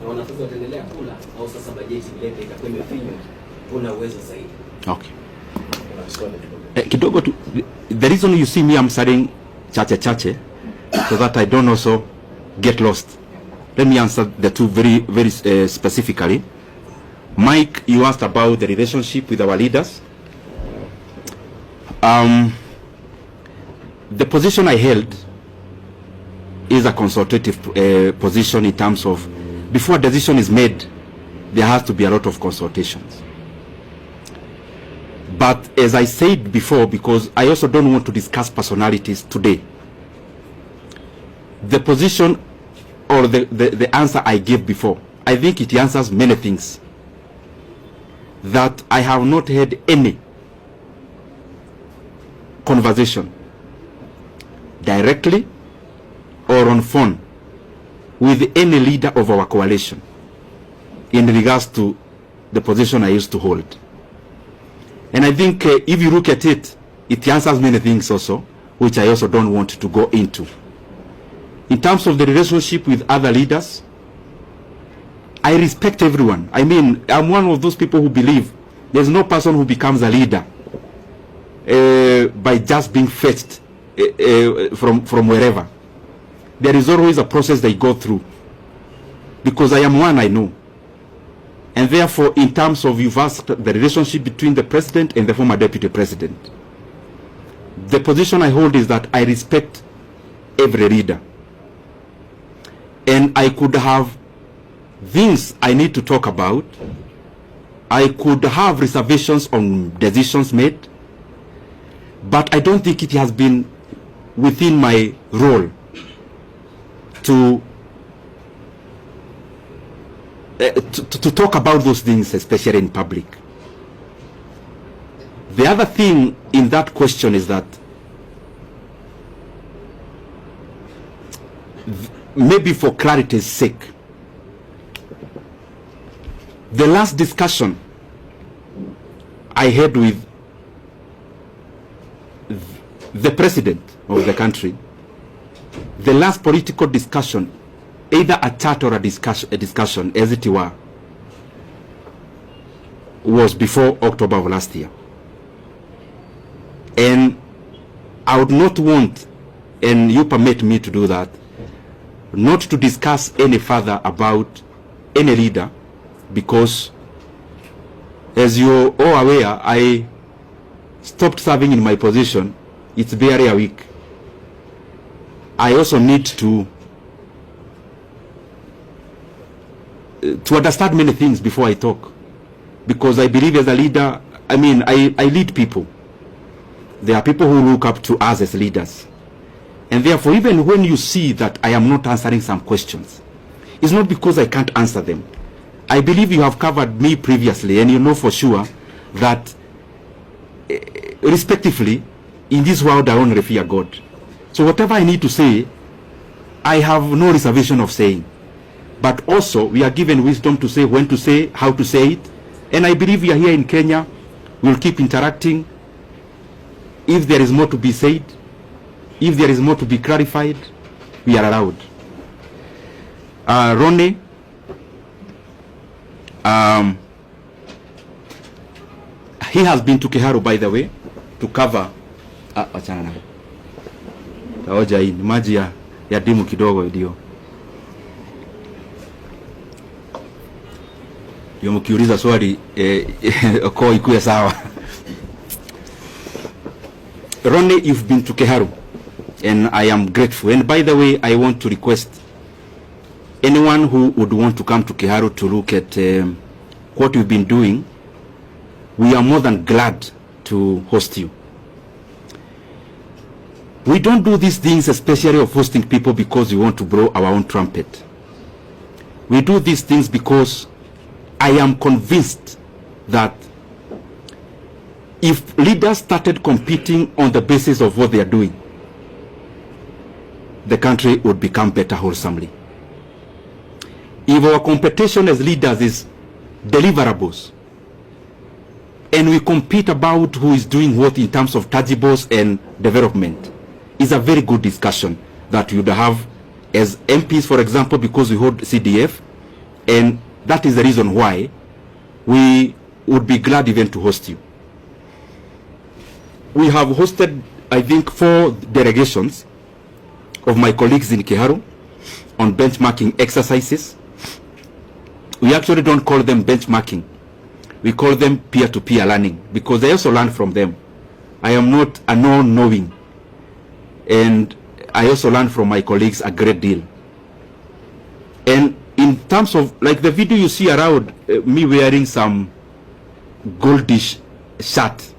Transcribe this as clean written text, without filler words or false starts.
na wanafunzi wataendelea kula au sasa bajeti ilete itakuwa imefinywa, kuna uwezo zaidi. Okay. Kidogo tu, the reason you see me I'm saying chache so that I don't also get lost. Let me answer the two very specifically. Mike, you asked about the relationship with our leaders. The position I held is a consultative position in terms of before a decision is made, there has to be a lot of consultations. But as I said before, because I also don't want to discuss personalities today, the position or the answer I gave before, I think it answers many things. That I have not had any conversation directly or on phone with any leader of our coalition in regards to the position I used to hold. And I think if you look at it, it answers many things also, which I also don't want to go into. In terms of the relationship with other leaders, I respect everyone. I mean, I'm one of those people who believe there's no person who becomes a leader by just being fetched from wherever. There is always a process they go through. Because I am one I know. And therefore, in terms of you've asked the relationship between the president and the former deputy president, the position I hold is that I respect every leader. And I could have things I need to talk about. I could have reservations on decisions made, but I don't think it has been within my role to talk about those things, especially in public. The other thing in that question is that maybe for clarity's sake, the last discussion I had with the president of the country, the last political discussion, either a chat or a discussion as it were, was before October of last year. And I would not want, and you permit me to do that, not to discuss any further about any leader, because as you're all aware, I stopped serving in my position. It's barely a week. I also need to understand many things before I talk, because I believe as a leader, I mean, I lead people. There are people who look up to us as leaders. And therefore, even when you see that I am not answering some questions, it's not because I can't answer them. I believe you have covered me previously, and you know for sure that, respectively, in this world I only fear God. So whatever I need to say, I have no reservation of saying. But also, we are given wisdom to say when to say, how to say it. And I believe we are here in Kenya. We'll keep interacting. If there is more to be said, if there is more to be clarified, we are allowed. Ronnie, he has been to Kiharu, by the way, to cover taoja hii maji ya dimu kidogo ndio mkiuliza swali kwa ikuwe sawa. Ronnie, you've been to Kiharu and I am grateful. And by the way, I want to request anyone who would want to come to Kiharu to look at what we've been doing. We are more than glad to host you. We don't do these things, especially of hosting people, because we want to blow our own trumpet. We do these things because I am convinced that if leaders started competing on the basis of what they are doing, the country would become better wholesomely. If our competition as leaders is deliverables, and we compete about who is doing what in terms of tangibles and development, is a very good discussion that you would have as MPs, for example, because we hold CDF, And that is the reason why we would be glad even to host you. We have hosted, I think, 4 delegations of my colleagues in Kiharu on benchmarking exercises. We actually don't call them benchmarking. We call them peer-to-peer learning, because I also learn from them. I am not a non-knowing, and I also learn from my colleagues a great deal. And in terms of, like the video you see around, me wearing some goldish shirt,